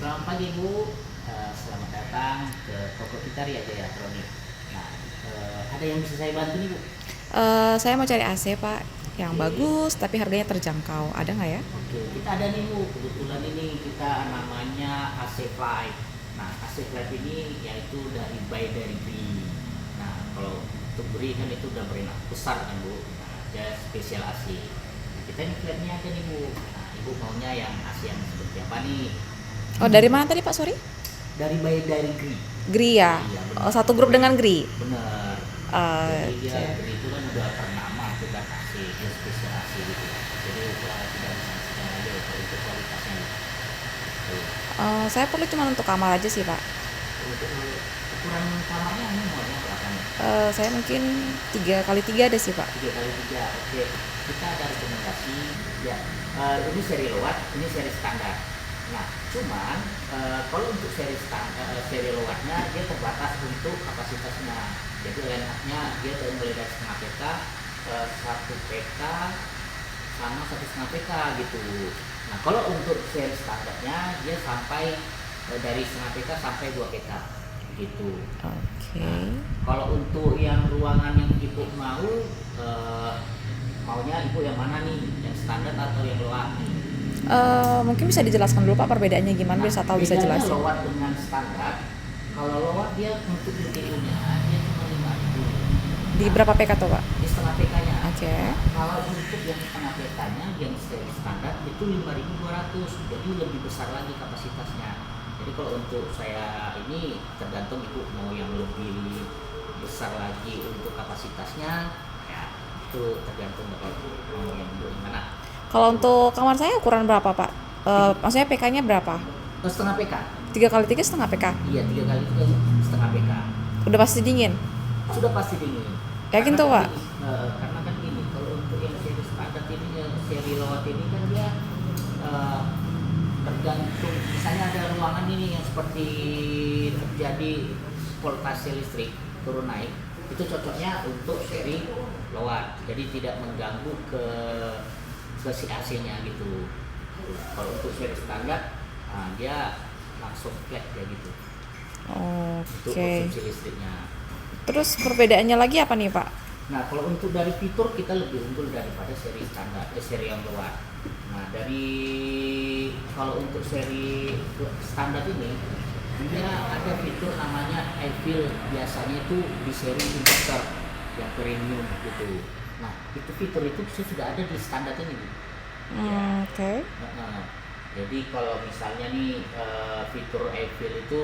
Selamat pagi Bu. Selamat datang ke toko kita Ria Jaya Elektronik. Nah, ada yang bisa saya bantu nih Bu? Saya mau cari AC Pak, yang Oke, bagus tapi harganya terjangkau. Ada nggak ya? oke. Kita ada nih Bu. Kebetulan ini kita namanya AC Five. Nah, AC Five ini yaitu dari Bri. Nah, kalau untuk Bri kan itu udah brand besar kan Bu. Nah, dia spesial AC. Nah, kita ini flatnya aja nih Bu. Nah, Ibu maunya yang AC yang seperti apa nih? Oh, dari mana tadi Pak? Sorry? Dari Bri. Gri ya? Iya Oh, benar. satu grup dengan Gri. Benar. Jadi dia Oke. itu kan udah ternama sudah AC, dia spesial AC gitu. Jadi tidak bisa sesuai aja kalau itu kualitasnya. Tuh. Saya perlu cuma untuk kamar aja sih Pak. Untuk ukuran kamarnya ini maunya berapa nih? Saya mungkin 3x3 ada sih Pak. 3x3. Oke. Kita ada rekomendasi ya. Ini seri lowat, ini seri standar. Nah, cuman kalau untuk seri lowatnya dia terbatas untuk kapasitasnya. Jadi line up-nya dia mulai dari setengah PK, 1 PK sama 1,5 PK gitu. Nah, kalau untuk seri standarnya dia sampai dari setengah PK sampai 2 PK gitu. Oke. Nah, kalau untuk yang ruangan yang ibu mau, maunya ibu yang mana nih? Yang standar atau yang lowat nih? Mungkin bisa dijelaskan dulu Pak perbedaannya gimana Nah, biar saya tahu bisa bedanya jelasin. lowat dengan standar. Kalau lowat dia untuk BTU-nya dia cuma 5.000 Di berapa PK tuh Pak? di setengah PK-nya. Oke. Nah, kalau untuk yang setengah PK-nya yang seri standar itu 5.200, jadi lebih besar lagi kapasitasnya. Jadi kalau untuk saya ini tergantung ibu mau yang lebih besar lagi untuk kapasitasnya, ya itu tergantung dari mau yang ibu gimana. Kalau untuk kamar saya ukuran berapa Pak? Maksudnya PK-nya berapa? Setengah PK. 3x3 setengah PK. Iya, 3 kali 3 setengah PK. Udah pasti dingin. Sudah pasti dingin. Yakin Karena tuh kan Pak? gini, karena kan gini, kalau untuk yang seri standar ini, yang seri lowat ini kan dia tergantung. Misalnya ada ruangan ini yang seperti terjadi voltase listrik turun naik, itu cocoknya untuk seri lowat. Jadi tidak mengganggu ke si AC-nya gitu. Kalau untuk seri standar, dia langsung flat kayak gitu untuk Oke. konsumsi listriknya. Terus perbedaannya lagi apa nih Pak? Nah, kalau untuk dari fitur kita lebih unggul daripada seri standar, seri yang luar. Nah, kalau untuk seri standar ini dia ada fitur namanya iFeel, biasanya itu di seri inverter yang premium gitu. Nah, itu fitur itu sudah ada di standar ini. Ya. Oke. Jadi kalau misalnya nih fitur iFeel itu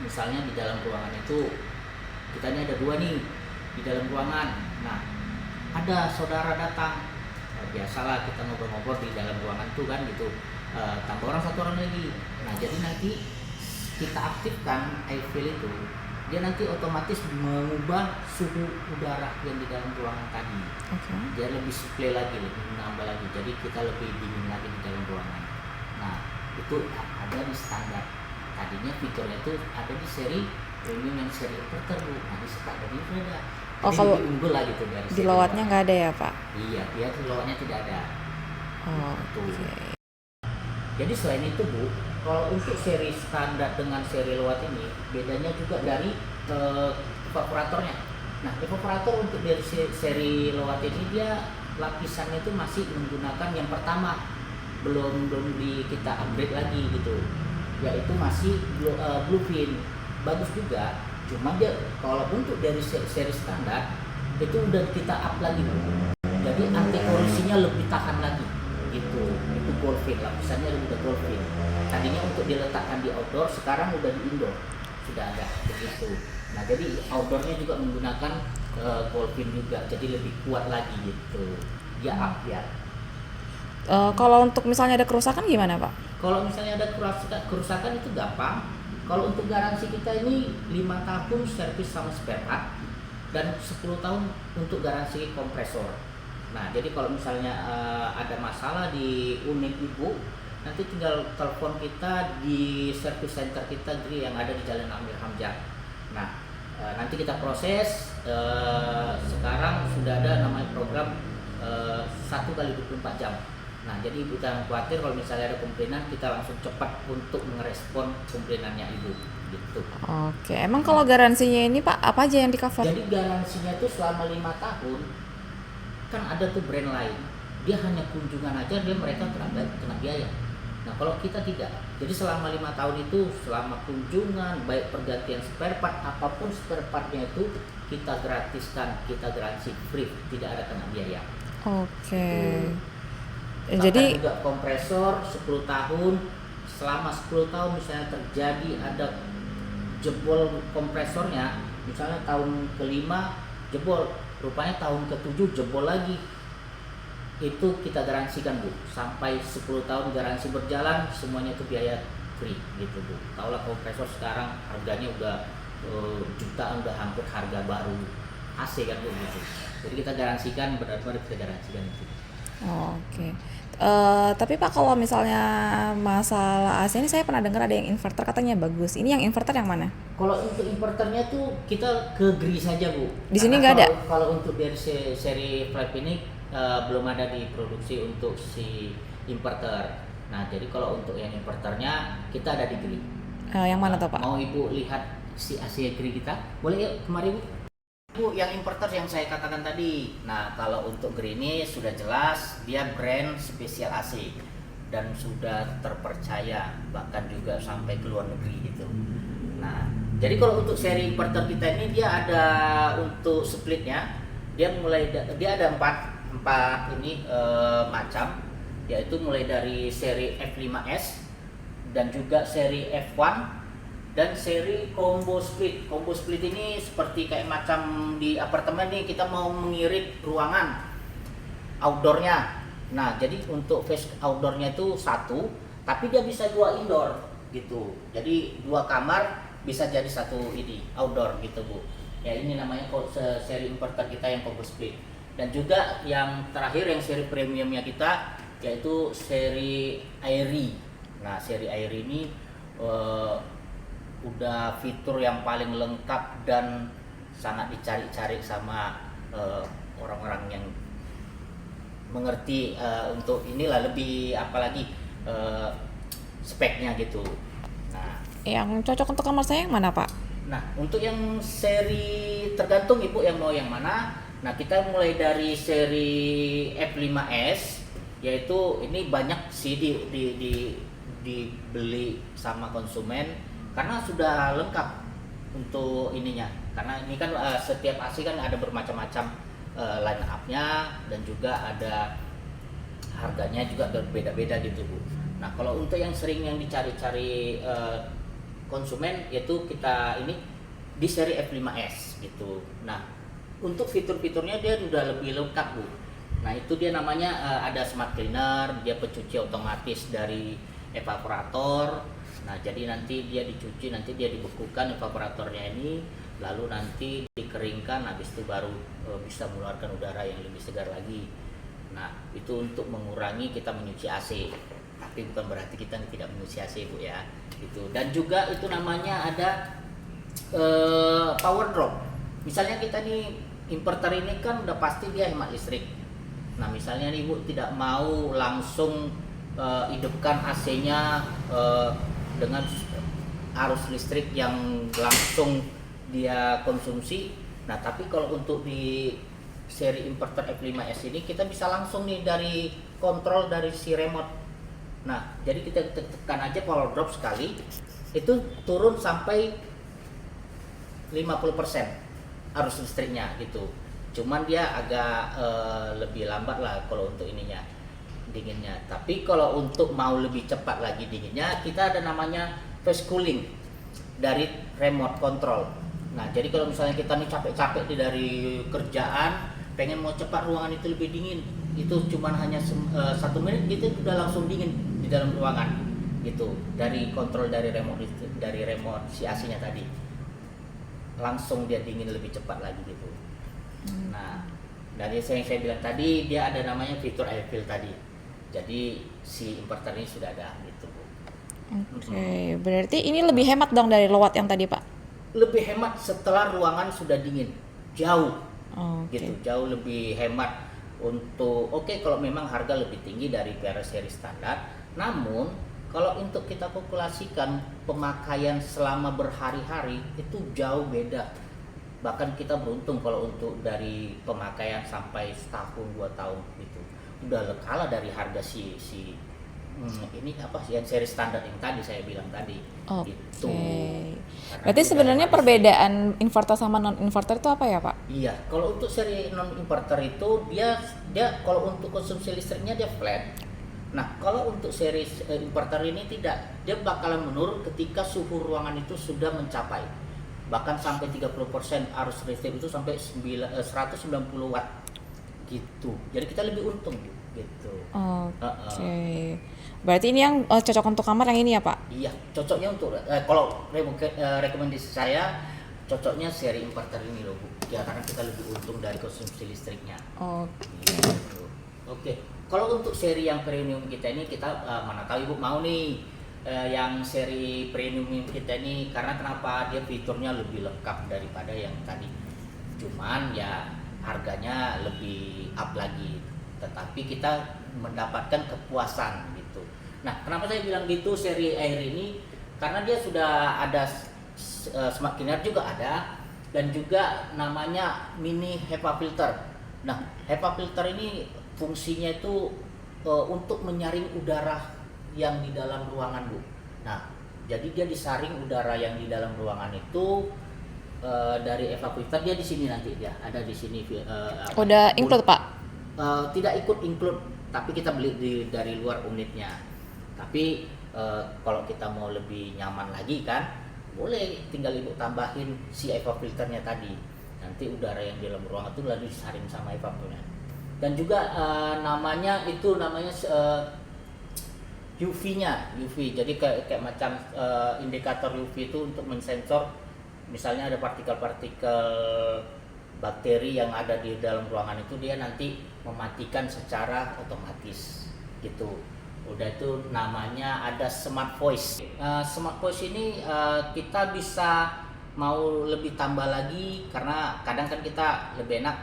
misalnya di dalam ruangan itu kita ini ada 2 nih di dalam ruangan. Nah, ada saudara datang, biasalah kita ngobrol-ngobrol di dalam ruangan tuh kan gitu. Tambah satu orang lagi. Nah, jadi nanti kita aktifkan iFeel itu, dia nanti otomatis mengubah suhu udara yang di dalam ruangan tadi. Oke. Dia lebih supply lagi, lebih menambah lagi. Jadi kita lebih dingin lagi di dalam ruangan. Nah, itu ada di standar. Tadinya fiturnya itu ada di seri premium yang seri inverter Bu. Nah, di standar itu ada. Oh, Jadi kalau lebih unggul lah gitu dari di seri lowatnya lowat. nggak ada ya Pak? Iya, dia di lowatnya tidak ada. Tuh. Oke. Jadi selain itu Bu, kalau untuk seri standar dengan seri lowat ini bedanya juga dari evaporatornya. Nah, evaporator untuk dari seri lowat ini dia lapisannya itu masih menggunakan yang pertama, belum kita upgrade lagi gitu, yaitu masih bluefin. Bagus juga, cuma dia kalau untuk dari seri standar itu udah kita up lagi Bu. Jadi anti korosinya lebih tahan lagi gitu. Itu Golfin, lapisannya udah Golfin. Tadinya untuk diletakkan di outdoor, sekarang udah di indoor sudah ada begitu. Nah, jadi outdoornya juga menggunakan Golfin juga, jadi lebih kuat lagi gitu. Dia up ya. Kalau untuk misalnya ada kerusakan gimana Pak? Kalau misalnya ada kerusakan itu gampang. Kalau untuk garansi kita ini 5 tahun servis sama spare part dan 10 tahun untuk garansi kompresor. Nah, jadi kalau misalnya ada masalah di unit ibu, nanti tinggal telepon kita di service center kita yang ada di Jalan Amir Hamzah. Nah, nanti kita proses. Sekarang sudah ada namanya program 1 kali 24 jam. Nah, jadi ibu jangan khawatir kalau misalnya ada komplainan, kita langsung cepat untuk merespon komplainannya ibu, gitu. Oke, emang kalau garansinya ini Pak, apa aja yang di cover? Jadi garansinya tuh selama 5 tahun. Kan ada tuh brand lain, dia hanya kunjungan aja dia mereka kena biaya. Nah kalau kita tidak, jadi selama 5 tahun itu selama kunjungan baik pergantian spare part apapun spare partnya itu kita gratiskan, kita garansi free, tidak ada kena biaya. Oke. Bahkan Jadi juga kompresor 10 tahun, selama 10 tahun misalnya terjadi ada jebol kompresornya, misalnya tahun kelima jebol, rupanya tahun ke-7 jebol lagi, itu kita garansikan Bu, sampai 10 tahun garansi berjalan semuanya itu biaya free gitu Bu. Taulah kompresor sekarang harganya udah jutaan, udah hampir harga baru AC kan Bu gitu. Jadi kita garansikan, benar-benar kita garansikan itu. oke. Tapi Pak kalau misalnya masalah AC ini saya pernah dengar ada yang inverter katanya bagus. Ini yang inverter yang mana? Kalau untuk inverternya tuh kita ke GRI saja Bu. Di sini Karena nggak ada? Kalau untuk dari seri flap ini belum ada diproduksi untuk si inverter. Nah jadi kalau untuk yang inverternya kita ada di GRI. Yang mana tuh Pak? Mau Ibu lihat si AC GRI kita? Boleh yuk kemari Bu. Bu, yang inverter yang saya katakan tadi. Nah, kalau untuk GRI ini sudah jelas dia brand spesial AC dan sudah terpercaya bahkan juga sampai ke luar negeri gitu. Nah, jadi kalau untuk seri inverter kita ini dia ada untuk splitnya, dia ada empat ini macam, yaitu mulai dari seri F5S dan juga seri F1 dan seri combo split. Combo split ini seperti kayak macam di apartemen nih, kita mau mengirit ruangan outdoornya. Nah jadi untuk face outdoornya itu satu, tapi dia bisa 2 indoor gitu. Jadi 2 kamar bisa jadi 1 ini outdoor gitu Bu. Ya ini namanya seri inverter kita yang combo split. Dan juga yang terakhir yang seri premiumnya kita yaitu seri Airy. Nah seri Airy ini udah fitur yang paling lengkap dan sangat dicari-cari sama orang-orang yang mengerti untuk inilah lebih apalagi speknya gitu. Nah, Yang cocok untuk kamar saya yang mana Pak? nah untuk yang seri tergantung Ibu yang mau yang mana. Nah kita mulai dari seri F5S, yaitu ini banyak sih dibeli sama konsumen karena sudah lengkap untuk ininya. Karena ini kan setiap AC kan ada bermacam-macam line up-nya dan juga ada harganya juga berbeda-beda gitu Bu. Nah kalau untuk yang sering yang dicari-cari konsumen yaitu kita ini di seri F5S gitu. Nah untuk fitur-fiturnya dia sudah lebih lengkap Bu. Nah itu dia namanya ada smart cleaner, dia pencuci otomatis dari evaporator. Nah jadi nanti dia dicuci, nanti dia dibekukan evaporatornya ini, lalu nanti dikeringkan, habis itu baru bisa mengeluarkan udara yang lebih segar lagi. Nah itu untuk mengurangi kita menyuci AC, tapi bukan berarti kita tidak menyuci AC Bu ya. Itu dan juga itu namanya ada power drop. Misalnya kita nih inverter ini kan udah pasti dia hemat listrik. Nah misalnya nih Bu tidak mau langsung hidupkan AC-nya dengan arus listrik yang langsung dia konsumsi. Nah tapi kalau untuk di seri inverter F5S ini kita bisa langsung nih dari kontrol dari si remote. Nah jadi kita tekan aja power drop sekali, itu turun sampai 50% arus listriknya gitu. Cuman dia agak lebih lambat lah kalau untuk ininya dinginnya. Tapi kalau untuk mau lebih cepat lagi dinginnya, kita ada namanya fast cooling dari remote control. Nah jadi kalau misalnya kita nih capek-capek dari kerjaan, pengen mau cepat ruangan itu lebih dingin, itu cuman hanya 1 menit gitu udah langsung dingin di dalam ruangan gitu, dari kontrol dari remote si AC-nya tadi, langsung dia dingin lebih cepat lagi gitu. Nah dari yang saya bilang tadi, dia ada namanya fitur air fill tadi. Jadi si inverter ini sudah ada gitu Bu. Oke, berarti ini lebih hemat dong dari lowatt yang tadi Pak? Lebih hemat setelah ruangan sudah dingin, jauh Oke. gitu, jauh lebih hemat Untuk kalau memang harga lebih tinggi dari seri standar, namun kalau untuk kita kalkulasikan pemakaian selama berhari-hari itu jauh beda. Bahkan kita beruntung kalau untuk dari pemakaian sampai setahun 2 tahun itu udah kalah dari harga ini apa sih yang seri standar yang tadi saya bilang tadi. Oke. Itu karena Berarti dia udah sebenarnya habis. perbedaan inverter sama non inverter itu apa ya, Pak? Iya, kalau untuk seri non inverter itu dia dia kalau untuk konsumsi listriknya dia flat. Nah, kalau untuk seri inverter ini tidak, dia bakalan menurun ketika suhu ruangan itu sudah mencapai bahkan sampai 30% arus listrik itu sampai 190 watt gitu. Jadi kita lebih untung gitu. Oke. Berarti ini yang cocok untuk kamar yang ini ya, Pak? Iya, cocoknya untuk kalau rekomendasi saya cocoknya seri inverter ini loh Bu. Ya karena kita lebih untung dari konsumsi listriknya. Oke. Gitu. Oke. Kalau untuk seri yang premium kita ini kita mana tahu Ibu mau nih yang seri premium kita ini karena kenapa dia fiturnya lebih lengkap daripada yang tadi. Cuman ya harganya lebih up lagi. Tetapi kita mendapatkan kepuasan gitu. Nah, kenapa saya bilang gitu seri Air ini? Karena dia sudah ada smart cleaner juga ada dan juga namanya mini HEPA filter. Nah, HEPA filter ini fungsinya itu untuk menyaring udara yang di dalam ruangan, Bu. Nah, jadi dia disaring udara yang di dalam ruangan itu dari HEPA filter dia di sini nanti dia ada di sini. Udah include, Pak? Tidak ikut include, tapi kita beli dari luar unitnya. Tapi kalau kita mau lebih nyaman lagi kan, boleh tinggal Ibu tambahin si HEPA filternya tadi. Nanti udara yang di dalam ruangan itu lalu disaring sama HEPA filternya. Dan juga namanya UV-nya, UV. Jadi kayak macam indikator UV itu untuk mensensor misalnya ada partikel-partikel bakteri yang ada di dalam ruangan itu dia nanti mematikan secara otomatis gitu. Udah itu namanya ada Smart Voice. Smart Voice ini kita bisa mau lebih tambah lagi karena kadang kan kita lebih enak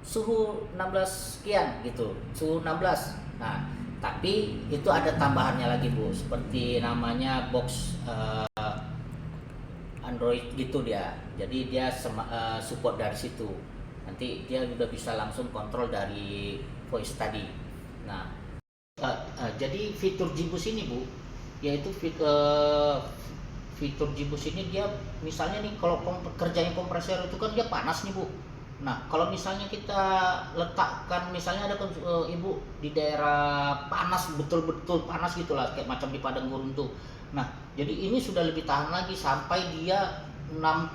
suhu 16 sekian gitu, suhu 16. Nah, tapi itu ada tambahannya lagi Bu, seperti namanya box Android gitu dia. Jadi dia support dari situ. Nanti dia udah bisa langsung kontrol dari voice tadi. Nah, jadi fitur Jibus ini Bu, yaitu fitur Jibus ini dia misalnya nih kalau kerjanya kompresor itu kan dia panas nih Bu. Nah kalau misalnya kita letakkan misalnya ada Ibu di daerah panas betul-betul panas gitulah kayak macam di padang gurun tuh. Nah jadi ini sudah lebih tahan lagi sampai dia 65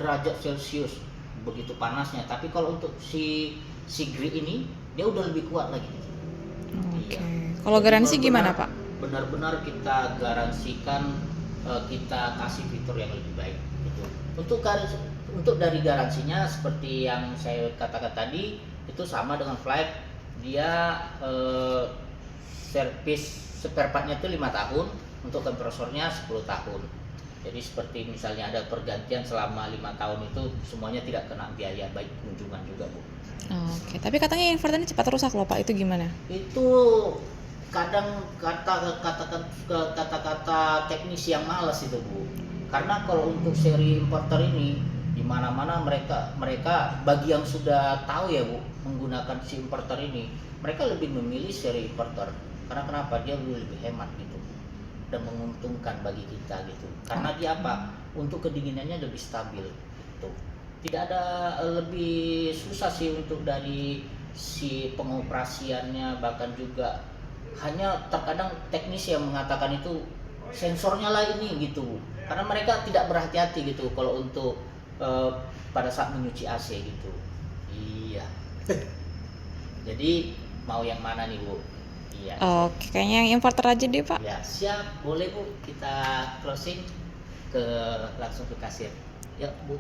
derajat Celcius begitu panasnya. Tapi kalau untuk si Gree ini dia udah lebih kuat lagi. Oke. Kalau garansi gimana Pak? Benar-benar kita garansikan kita kasih fitur yang lebih baik gitu. Untuk dari garansinya seperti yang saya katakan tadi itu sama dengan Flight, dia servis spare partnya itu 5 tahun, untuk kompresornya 10 tahun. Jadi seperti misalnya ada pergantian selama 5 tahun itu semuanya tidak kena biaya baik kunjungan juga Bu. Oke, tapi katanya inverter ini cepat rusak loh Pak, itu gimana? Itu kadang kata-kata teknis yang malas itu Bu. Karena kalau untuk seri inverter ini di mana-mana mereka bagi yang sudah tahu ya Bu menggunakan si inverter ini, mereka lebih memilih seri inverter. Karena kenapa? Dia lebih hemat gitu dan menguntungkan bagi kita gitu. Karena dia apa? Untuk kedinginannya lebih stabil gitu. Tidak ada lebih susah sih untuk dari si pengoperasiannya, bahkan juga hanya terkadang teknis yang mengatakan itu sensornya lah ini gitu. Karena mereka tidak berhati-hati gitu kalau untuk pada saat menyuci AC gitu. Iya. Jadi mau yang mana nih Bu? Iya. Oke, kayaknya yang inverter aja deh Pak. Ya siap, boleh Bu. Kita closing langsung ke kasir. Ya Bu.